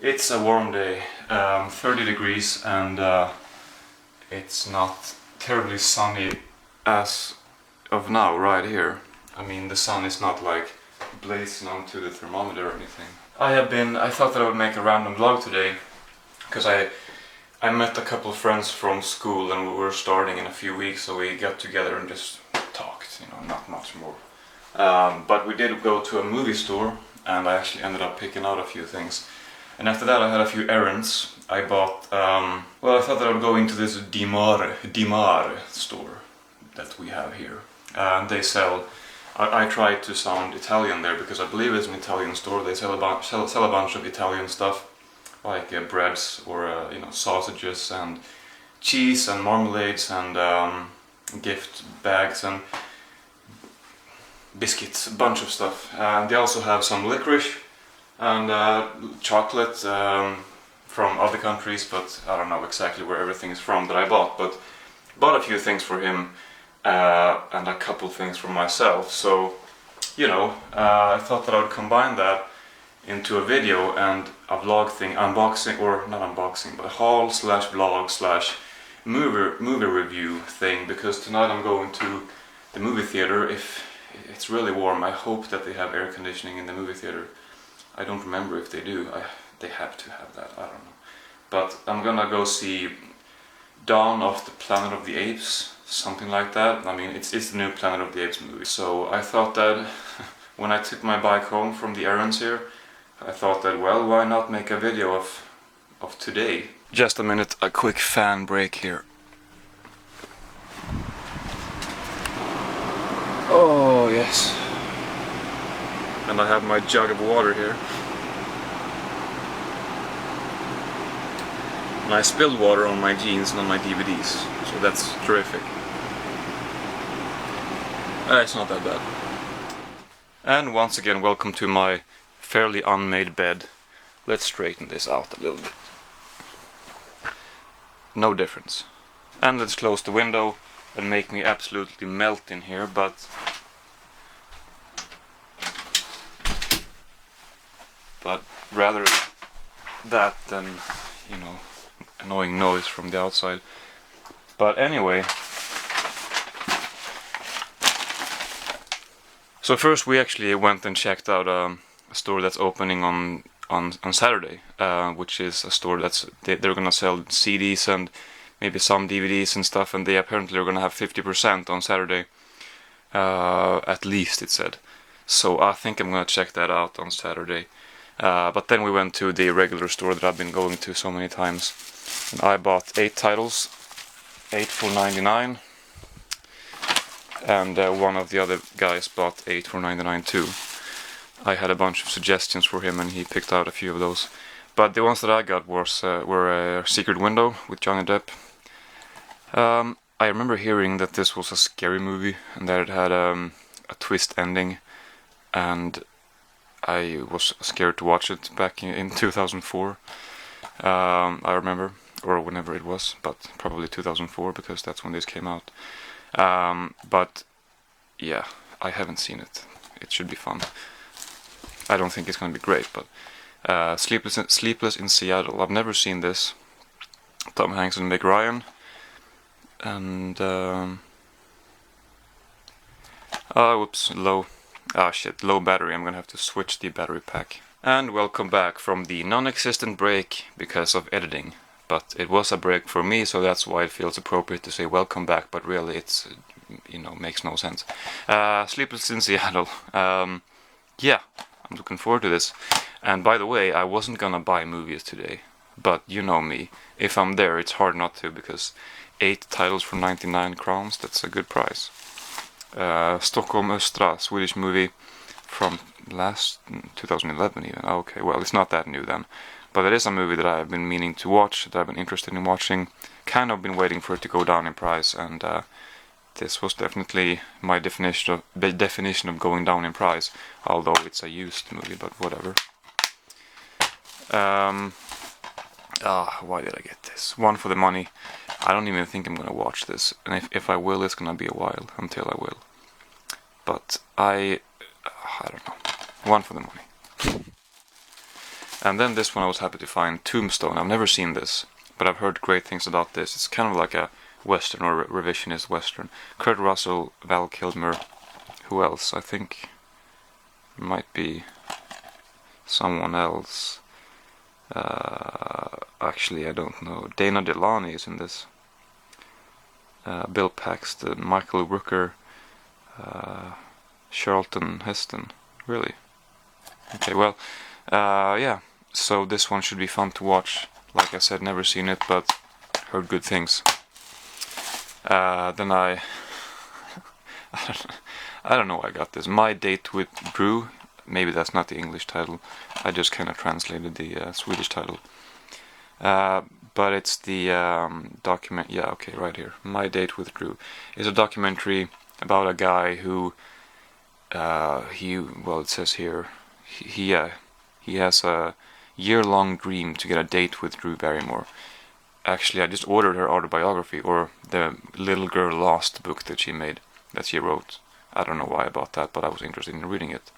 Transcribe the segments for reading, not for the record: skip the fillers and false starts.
It's a warm day, 30 degrees, and it's not terribly sunny as of now right here. I mean, the sun is not like blazing onto the thermometer or anything. I thought that I would make a random vlog today, because I met a couple of friends from school and we were starting in a few weeks, so we got together and just talked, you know, not much more. But we did go to a movie store, and I actually ended up picking out a few things. And after that I had a few errands. I bought, well, I thought that I would go into this Dimar store that we have here. They sell, I tried to sound Italian there because I believe it's an Italian store. They sell a bunch of Italian stuff, like breads or you know, sausages and cheese and marmalades and gift bags and biscuits, a bunch of stuff. They also have some licorice and chocolate from other countries, but I don't know exactly where everything is from that I bought, but bought a few things for him and a couple things for myself. So, you know, I thought that I would combine that into a video and a vlog thing, unboxing, or not unboxing, but a haul slash vlog slash movie review thing, because tonight I'm going to the movie theater. If it's really warm, I hope that they have air conditioning in the movie theater. I don't remember if they do. They have to have that, I don't know. But I'm gonna go see Dawn of the Planet of the Apes, something like that. I mean, it's the new Planet of the Apes movie. So I thought that when I took my bike home from the errands here, I thought that, well, why not make a video of today? Just a minute, a quick fan break here. Oh yes. And I have my jug of water here. And I spilled water on my jeans and on my DVDs, so that's terrific. It's not that bad. And once again, welcome to my fairly unmade bed. Let's straighten this out a little bit. No difference. And let's close the window and make me absolutely melt in here, but rather that than, you know, annoying noise from the outside. But anyway, so first we actually went and checked out a store that's opening on Saturday, which is a store that's they're gonna sell CDs and maybe some DVDs and stuff, and they apparently are gonna have 50% on Saturday, at least it said. So I think I'm gonna check that out on Saturday. But then we went to the regular store that I've been going to so many times, and I bought 8 titles, 8 for $99, and one of the other guys bought 8 for $99 too. I had a bunch of suggestions for him and he picked out a few of those, but the ones that I got were Secret Window with Johnny Depp. I remember hearing that this was a scary movie and that it had a twist ending, and I was scared to watch it back in 2004. I remember, or whenever it was, but probably 2004 because that's when this came out. But yeah, I haven't seen it. It should be fun. I don't think it's gonna be great, but Sleepless in Seattle. I've never seen this. Tom Hanks and Meg Ryan. And whoops, low battery. I'm gonna have to switch the battery pack. And welcome back from the non-existent break because of editing. But it was a break for me, so that's why it feels appropriate to say welcome back, but really it's, you know, makes no sense. Sleepless in Seattle. Yeah, I'm looking forward to this. And by the way, I wasn't gonna buy movies today, but you know me. If I'm there, it's hard not to, because 8 titles for 99 crowns, that's a good price. Stockholm Östra, Swedish movie from last 2011 even. Okay, well, it's not that new then, but it is a movie that I've been meaning to watch, that I've been interested in watching, kind of been waiting for it to go down in price, and this was definitely my definition of going down in price, although it's a used movie, but whatever. Why did I get this? One for the money. I don't even think I'm gonna watch this, and if I will, it's gonna be a while until I will. But I don't know. One for the money. And then this one I was happy to find, Tombstone. I've never seen this, but I've heard great things about this. It's kind of like a western or revisionist western. Kurt Russell, Val Kilmer, who else? I think it might be someone else. Actually, I don't know. Dana Delany is in this. Bill Paxton, Michael Rooker, Charlton Heston. Really? Okay, well, yeah. So this one should be fun to watch. Like I said, never seen it, but heard good things. Then I don't know why I got this. My Date with Drew. Maybe that's not the English title. I just kind of translated the Swedish title. But it's the document. Yeah, okay, right here. My Date with Drew is a documentary about a guy who well, it says here he has a year-long dream to get a date with Drew Barrymore. Actually, I just ordered her autobiography, or the Little Girl Lost book that she wrote. I don't know why I bought that, but I was interested in reading it.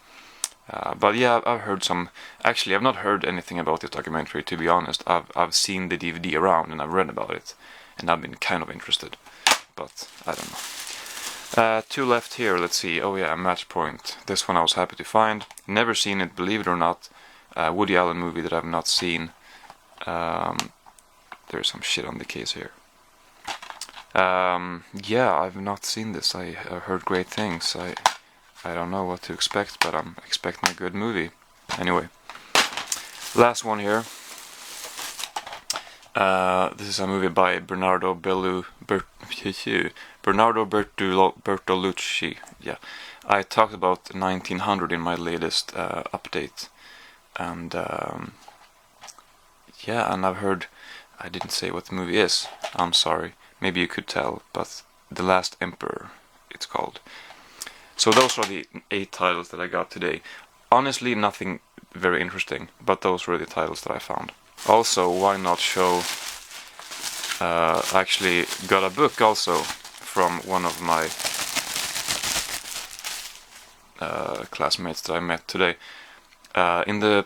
But yeah, I've heard some. Actually, I've not heard anything about this documentary, to be honest. I've seen the DVD around and I've read about it, and I've been kind of interested, but I don't know. Two left here. Let's see. Oh yeah, Match Point. This one I was happy to find. Never seen it, believe it or not. Woody Allen movie that I've not seen. There's some shit on the case here. Yeah, I've not seen this. I've heard great things. I don't know what to expect, but I'm expecting a good movie. Anyway, last one here. This is a movie by Bernardo Bertolucci. Yeah, I talked about 1900 in my latest update, and yeah, and I've heard. I didn't say what the movie is. I'm sorry. Maybe you could tell, but The Last Emperor, it's called. So those are the 8 titles that I got today. Honestly, nothing very interesting, but those were the titles that I found. Also, why not show... actually got a book also from one of my classmates that I met today. In the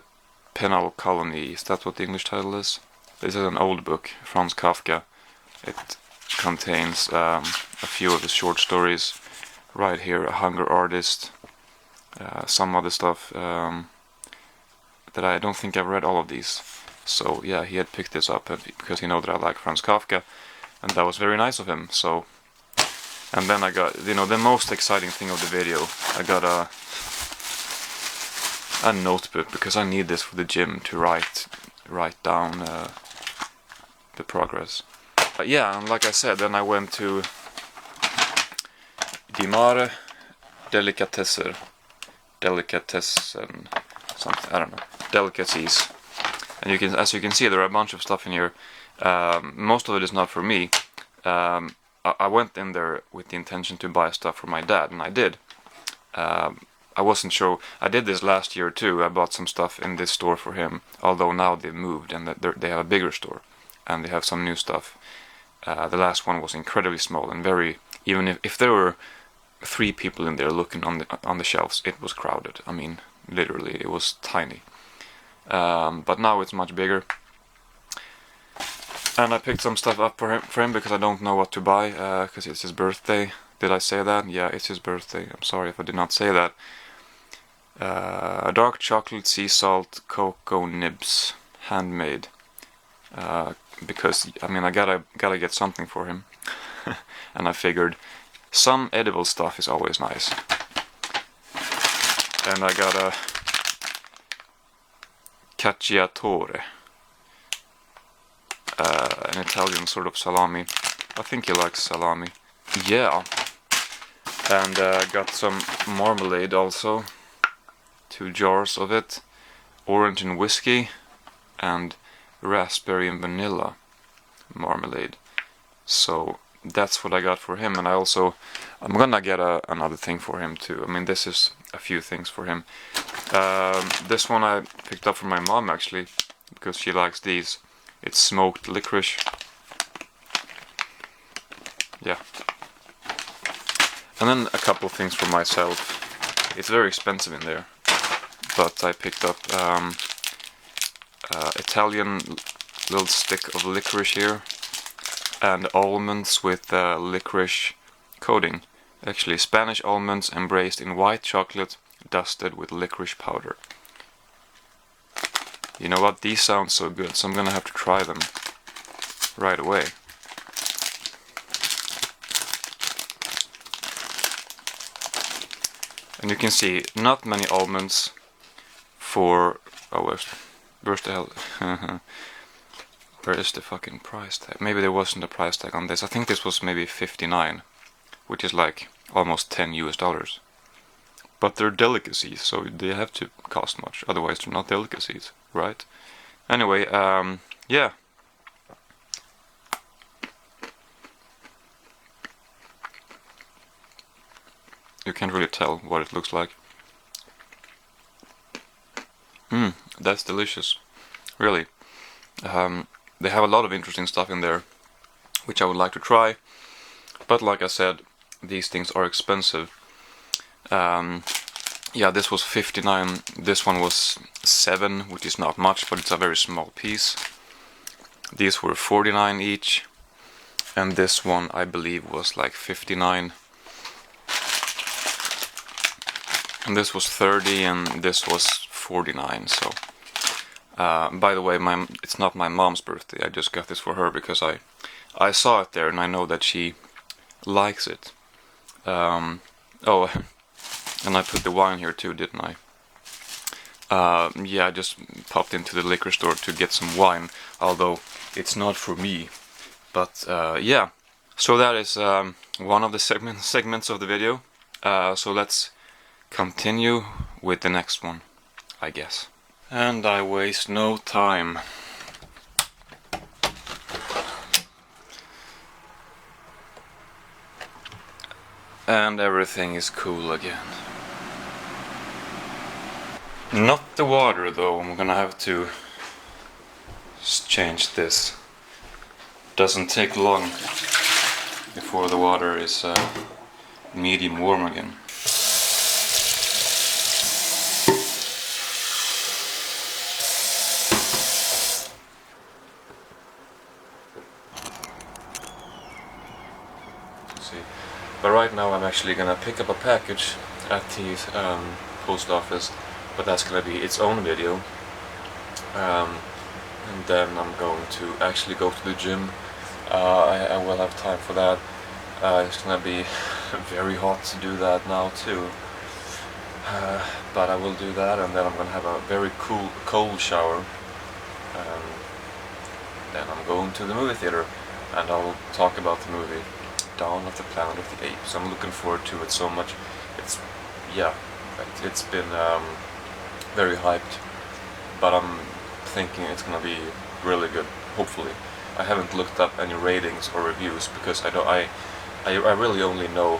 Penal Colony, is that what the English title is? This is an old book, Franz Kafka. It contains a few of his short stories. Right here, A Hunger Artist, some other stuff that I don't think I've read all of these. So yeah, he had picked this up because he know that I like Franz Kafka, and that was very nice of him. So, and then I got, the most exciting thing of the video, I got a notebook, because I need this for the gym to write down the progress. But yeah, and like I said, then I went to Di Mare Delicatessen, something, I don't know, delicacies. And as you can see, there are a bunch of stuff in here. Most of it is not for me. I went in there with the intention to buy stuff for my dad, and I did. I wasn't sure. I did this last year too. I bought some stuff in this store for him, although now they've moved and they have a bigger store, and they have some new stuff. The last one was incredibly small and very. Even if there were 3 people in there looking on the shelves, it was crowded. I mean, literally, it was tiny. But now it's much bigger. And I picked some stuff up for him because I don't know what to buy, because it's his birthday. Did I say that? Yeah, it's his birthday. I'm sorry if I did not say that. Dark chocolate sea salt cocoa nibs, handmade. Because I mean, I gotta get something for him, and I figured some edible stuff is always nice. And I got a cacciatore, an Italian sort of salami. I think he likes salami. Yeah. And got some marmalade also. 2 jars of it. Orange and whiskey. And raspberry and vanilla marmalade. So that's what I got for him. And I'm gonna get another thing for him too. I mean, this is a few things for him. This one I picked up from my mom actually, because she likes these. It's smoked licorice. Yeah. And then a couple of things for myself. It's very expensive in there, but I picked up Italian little stick of licorice here, and almonds with licorice coating. Actually, Spanish almonds embraced in white chocolate, dusted with licorice powder. You know what? These sound so good, so I'm gonna have to try them right away. And you can see not many almonds for... oh, where's the hell? Where is the fucking price tag? Maybe there wasn't a price tag on this. I think this was maybe 59, which is like almost $10 US. But they're delicacies, so they have to cost much. Otherwise, they're not delicacies, right? Anyway, yeah. You can't really tell what it looks like. That's delicious. Really. They have a lot of interesting stuff in there, which I would like to try. But like I said, these things are expensive. Yeah, this was 59. This one was 7, which is not much, but it's a very small piece. These were 49 each. And this one, I believe, was like 59. And this was 30, and this was 49, so... by the way, it's not my mom's birthday. I just got this for her because I saw it there, and I know that she likes it. Oh, and I put the wine here too, didn't I? Yeah, I just popped into the liquor store to get some wine, although it's not for me. But yeah, so that is one of the segments of the video. So let's continue with the next one, I guess. And I waste no time. And everything is cool again. Not the water though, I'm gonna have to change this. Doesn't take long before the water is medium warm again. But right now I'm actually gonna pick up a package at the post office, but that's gonna be its own video. And then I'm going to actually go to the gym. I will have time for that. It's gonna be very hot to do that now too. But I will do that, and then I'm gonna have a very cold shower. Then I'm going to the movie theater, and I'll talk about the movie Dawn of the Planet of the Apes. I'm looking forward to it so much. It's been very hyped, but I'm thinking it's gonna be really good. Hopefully, I haven't looked up any ratings or reviews because I really only know.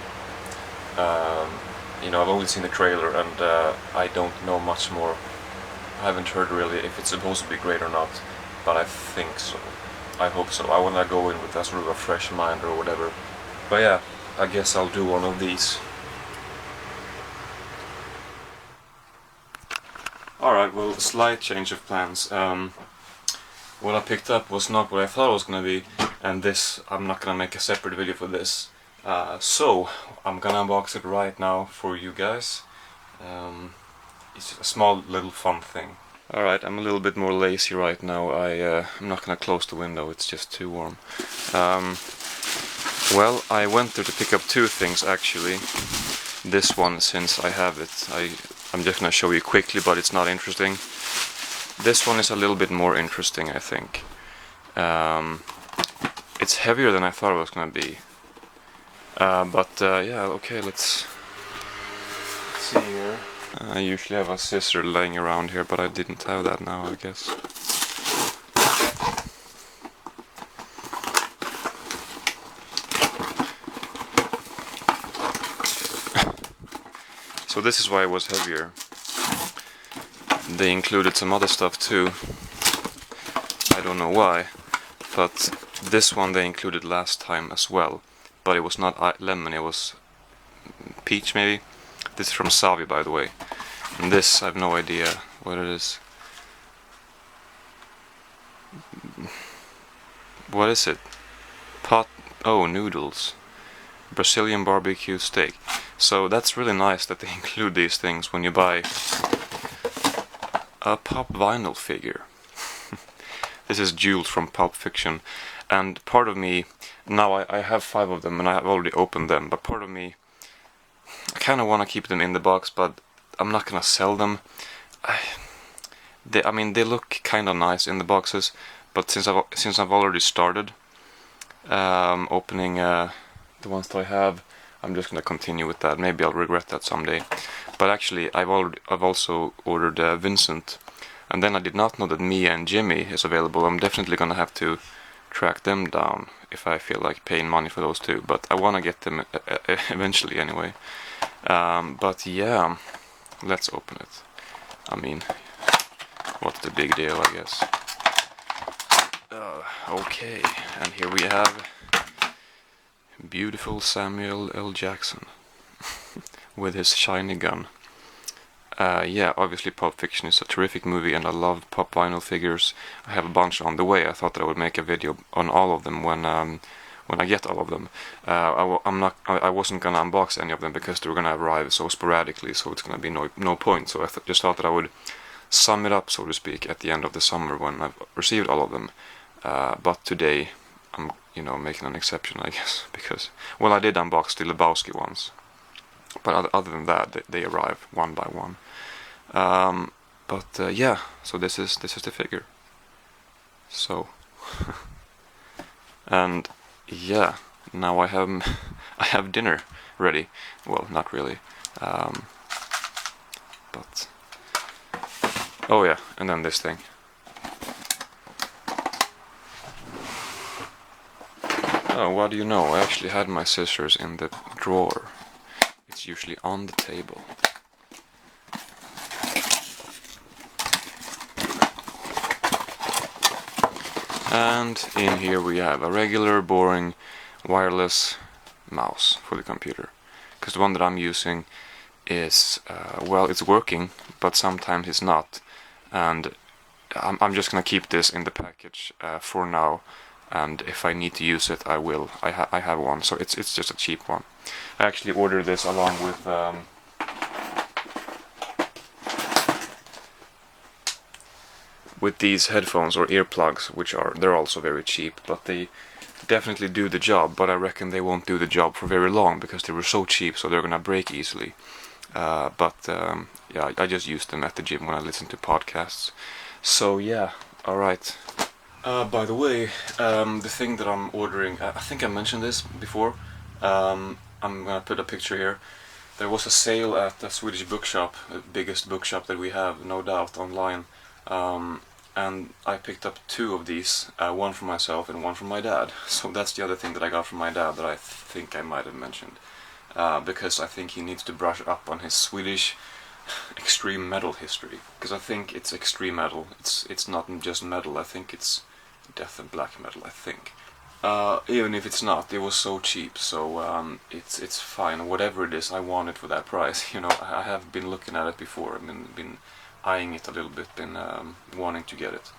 You know, I've only seen the trailer, and I don't know much more. I haven't heard really if it's supposed to be great or not, but I think so. I hope so. I wanna go in with a sort of a fresh mind or whatever. But yeah, I guess I'll do one of these. Alright, well, slight change of plans. What I picked up was not what I thought it was gonna be, and this, I'm not gonna make a separate video for this. So, I'm gonna unbox it right now for you guys. It's a small little fun thing. Alright, I'm a little bit more lazy right now. I'm not gonna close the window, it's just too warm. Well, I went there to pick up two things actually. This one, since I have it, I'm just gonna show you quickly, but it's not interesting. This one is a little bit more interesting, I think. It's heavier than I thought it was gonna be. Yeah, okay, let's see here. I usually have a scissor laying around here, but I didn't have that now, I guess. So this is why it was heavier. They included some other stuff too. I don't know why, but this one they included last time as well. But it was not lemon, it was peach maybe. This is from Savi, by the way. And this, I have no idea what it is. what is it? Pot, oh, noodles. Brazilian barbecue steak. So that's really nice that they include these things when you buy a Pop Vinyl figure. This is Jules from Pulp Fiction, and part of me, now I have 5 of them and I have already opened them, but part of me, I kind of want to keep them in the box, but I'm not gonna sell them. I mean, they look kind of nice in the boxes, but since I've already started opening the ones that I have, I'm just gonna continue with that. Maybe I'll regret that someday. But actually, I've also ordered Vincent, and then I did not know that Mia and Jimmy is available. I'm definitely gonna have to track them down if I feel like paying money for those two. But I wanna get them eventually anyway. But yeah, let's open it. I mean, what's the big deal, I guess. Okay, and here we have beautiful Samuel L. Jackson with his shiny gun. Yeah, obviously Pulp Fiction is a terrific movie, and I love Pop Vinyl figures. I have a bunch on the way. I thought that I would make a video on all of them when I get all of them. I wasn't gonna unbox any of them because they were gonna arrive so sporadically, so it's gonna be no point. So I just thought that I would sum it up, so to speak, at the end of the summer when I've received all of them. But today I'm, making an exception, I guess, because, well, I did unbox the Lebowski ones, but other than that, they arrive one by one. But yeah, so this is the figure. So, and yeah, now I have dinner ready. Well, not really, but oh yeah, and then this thing. Oh, what do you know? I actually had my scissors in the drawer. It's usually on the table. And in here we have a regular, boring, wireless mouse for the computer. Because the one that I'm using is, well, it's working, but sometimes it's not. And I'm just gonna keep this in the package for now. And if I need to use it, I will. I have one, so it's just a cheap one. I actually ordered this along with these headphones or earplugs, they're also very cheap, but they definitely do the job. But I reckon they won't do the job for very long because they were so cheap, so they're gonna break easily. Yeah, I just use them at the gym when I listen to podcasts. So yeah, all right. By the way, the thing that I'm ordering, I think I mentioned this before. I'm gonna put a picture here. There was a sale at the Swedish bookshop, the biggest bookshop that we have, no doubt, online. And I picked up 2 of these, one for myself and one for my dad. So that's the other thing that I got from my dad that I think I might have mentioned. Because I think he needs to brush up on his Swedish extreme metal history. Because I think it's extreme metal. It's not just metal. I think it's death and black metal. I think. Even if it's not, it was so cheap. So it's fine. Whatever it is, I want it for that price. I have been looking at it before. I mean, been eyeing it a little bit, been wanting to get it.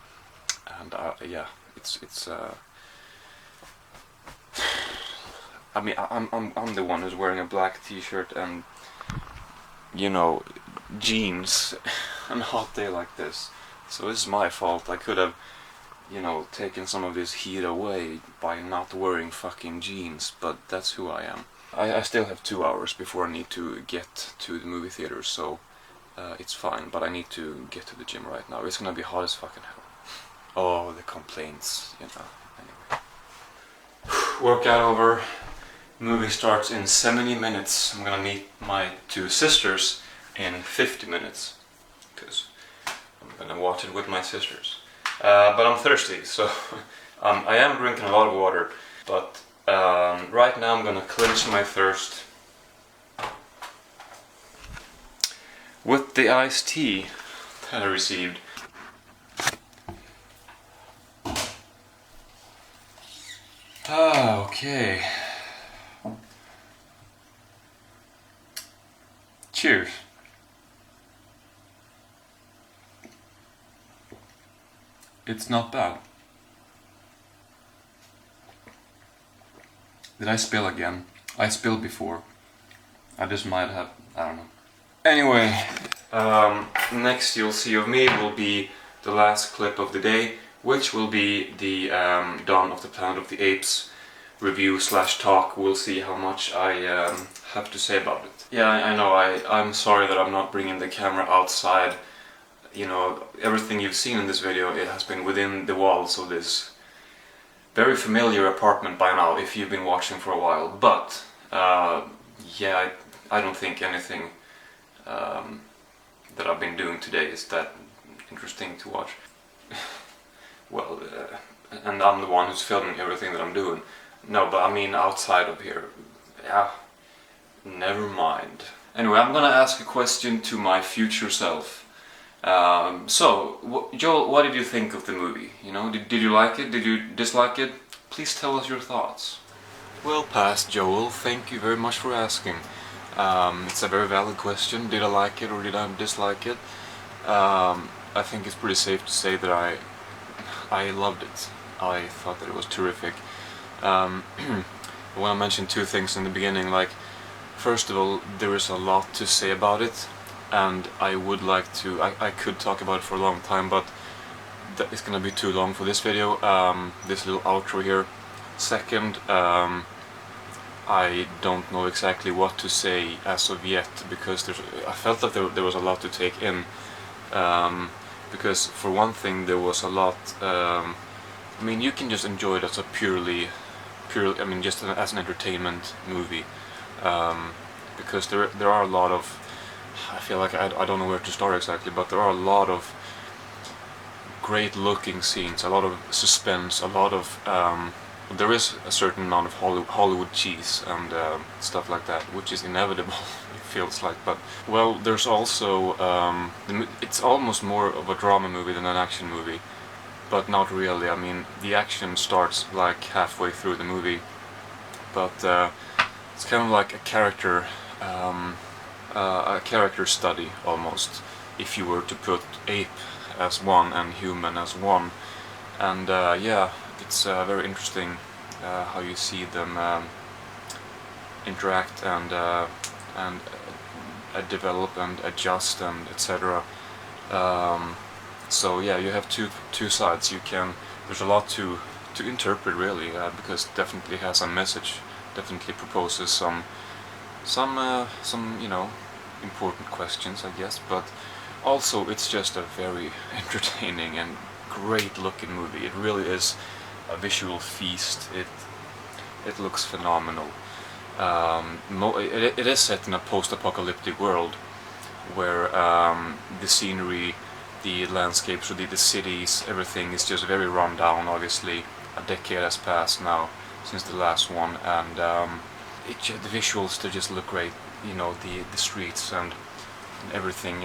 And yeah, it's. I mean, I'm the one who's wearing a black T-shirt and jeans on a hot day like this. So this is my fault. I could have, taken some of this heat away by not wearing fucking jeans, but that's who I am. I still have 2 hours before I need to get to the movie theater, so it's fine. But I need to get to the gym right now. It's gonna be hot as fucking hell. Oh, the complaints, Anyway, workout over. Movie starts in 70 minutes. I'm gonna meet my 2 sisters in 50 minutes because I'm gonna watch it with my sisters. But I'm thirsty, so I am drinking a lot of water. But right now I'm gonna quench my thirst with the iced tea that I received. Okay. Cheers. It's not bad. Did I spill again? I spilled before. I just might have, I don't know. Anyway, next you'll see of me will be the last clip of the day, which will be the Dawn of the Planet of the Apes review / talk. We'll see how much I have to say about it. Yeah, I know, I'm sorry that I'm not bringing the camera outside. You know, everything you've seen in this video, it has been within the walls of this very familiar apartment by now, if you've been watching for a while. But, yeah, I don't think anything that I've been doing today is that interesting to watch. Well, and I'm the one who's filming everything that I'm doing. No, but I mean outside of here. Yeah, never mind. Anyway, I'm gonna ask a question to my future self. So, Joel, what did you think of the movie? You know, did you like it? Did you dislike it? Please tell us your thoughts. Well passed, Joel. Thank you very much for asking. It's a very valid question. Did I like it or did I dislike it? I think it's pretty safe to say that I loved it. I thought that it was terrific. When I mentioned two things in the beginning, like, first of all, there is a lot to say about it, and I would like to, I could talk about it for a long time, but it's gonna be too long for this video, this little outro here. Second, I don't know exactly what to say as of yet, because I felt that there was a lot to take in, because for one thing there was a lot, I mean, you can just enjoy it as a purely, I mean, just as an entertainment movie, because there are a lot of, I feel like I don't know where to start exactly, but there are a lot of great looking scenes, a lot of suspense, a lot of, there is a certain amount of Hollywood cheese and stuff like that, which is inevitable, it feels like, but, well, there's also, it's almost more of a drama movie than an action movie, but not really. I mean, the action starts like halfway through the movie, but it's kind of like a character study almost, if you were to put ape as one and human as one. And yeah, it's very interesting how you see them interact and develop and adjust and etc. So yeah, you have two sides. There's a lot to interpret really, because it definitely has a message, definitely proposes some you know, important questions, I guess, but also it's just a very entertaining and great looking movie. It really is a visual feast. It looks phenomenal. It is set in a post-apocalyptic world where the scenery, the landscapes, the cities, everything is just very run down. Obviously, a decade has passed now since the last one, and the visuals, they just look great. You know, the streets and everything,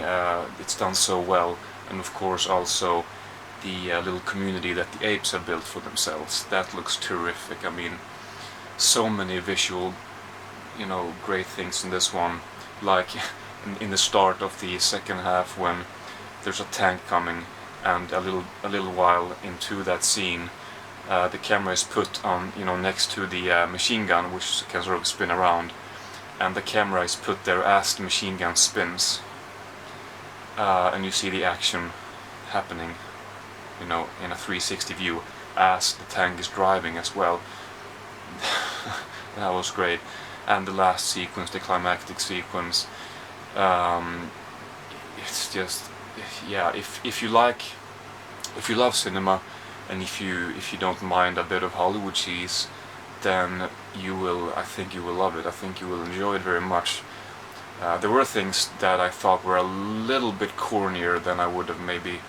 it's done so well. And of course also the little community that the apes have built for themselves, that looks terrific. I mean, so many visual, you know, great things in this one, like in the start of the second half when there's a tank coming, and a little while into that scene, the camera is put on, you know, next to the machine gun, which can sort of spin around, and the camera is put there as the machine gun spins, and you see the action happening, you know, in a 360 view as the tank is driving as well. That was great. And the last sequence, the climactic sequence, it's just, yeah, if you love cinema, and if you don't mind a bit of Hollywood cheese, then I think you will love it. I think you will enjoy it very much. There were things that I thought were a little bit cornier than I would have maybe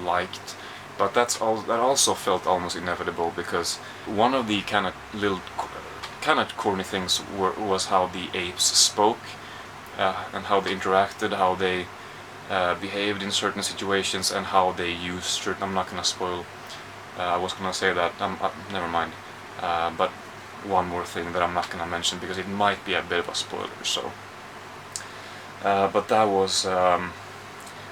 liked, but that also felt almost inevitable, because one of the kind of corny things was how the apes spoke, and how they interacted, how they behaved in certain situations, and how they used certain. I'm not gonna spoil. I was gonna say that. Never mind. But one more thing that I'm not gonna mention because it might be a bit of a spoiler. So, but that was.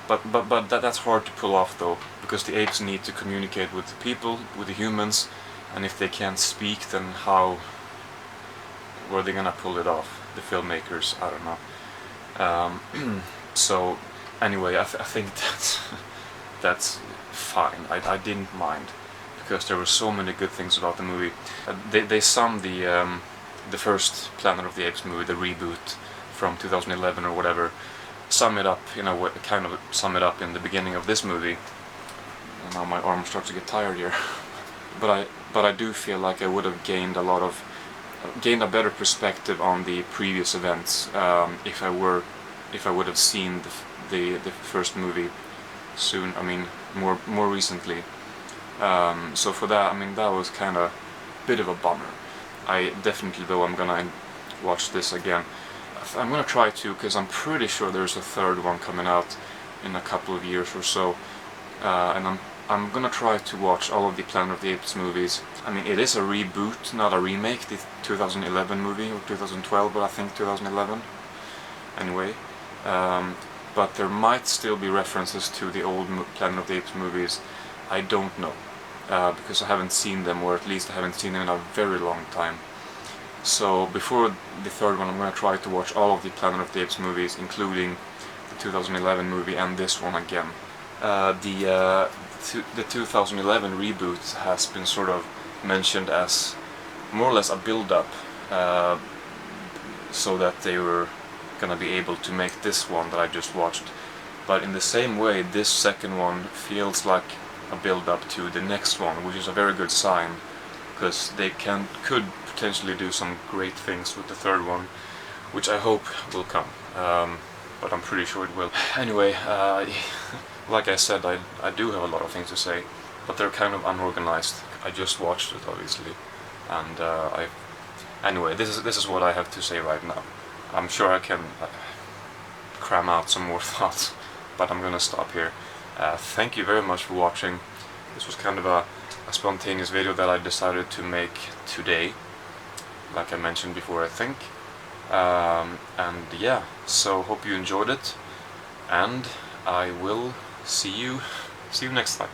But that's hard to pull off though, because the apes need to communicate with the people, with the humans, and if they can't speak, then how were they gonna pull it off? The filmmakers, I don't know. So anyway, I think that's fine. I didn't mind, because there were so many good things about the movie. They summed the first Planet of the Apes movie, the reboot from 2011 or whatever, sum it up, kind of sum it up in the beginning of this movie. And now my arm starts to get tired here. But I do feel like I would have gained a better perspective on the previous events if I would have seen the first movie soon. I mean, more recently. So for that, I mean, that was kind of a bit of a bummer. I definitely, though, I'm gonna watch this again. I'm gonna try to, because I'm pretty sure there's a third one coming out in a couple of years or so, and I'm gonna try to watch all of the Planet of the Apes movies. I mean, it is a reboot, not a remake, the 2011 movie, or 2012, but I think 2011, anyway. But there might still be references to the old Planet of the Apes movies. I don't know, because I haven't seen them, or at least I haven't seen them in a very long time. So before the third one, I'm going to try to watch all of the Planet of the Apes movies, including the 2011 movie and this one again. The 2011 reboot has been sort of mentioned as more or less a build-up, so that they were going to be able to make this one that I just watched. But in the same way, this second one feels like a build-up to the next one, which is a very good sign, because they could potentially do some great things with the third one, which I hope will come, but I'm pretty sure it will. Anyway, like I said, I do have a lot of things to say, but they're kind of unorganized. I just watched it, obviously, and anyway, this is what I have to say right now. I'm sure I can cram out some more thoughts, but I'm gonna stop here. Thank you very much for watching. This was kind of a spontaneous video that I decided to make today, like I mentioned before, I think. And yeah, so hope you enjoyed it, and I will see you next time.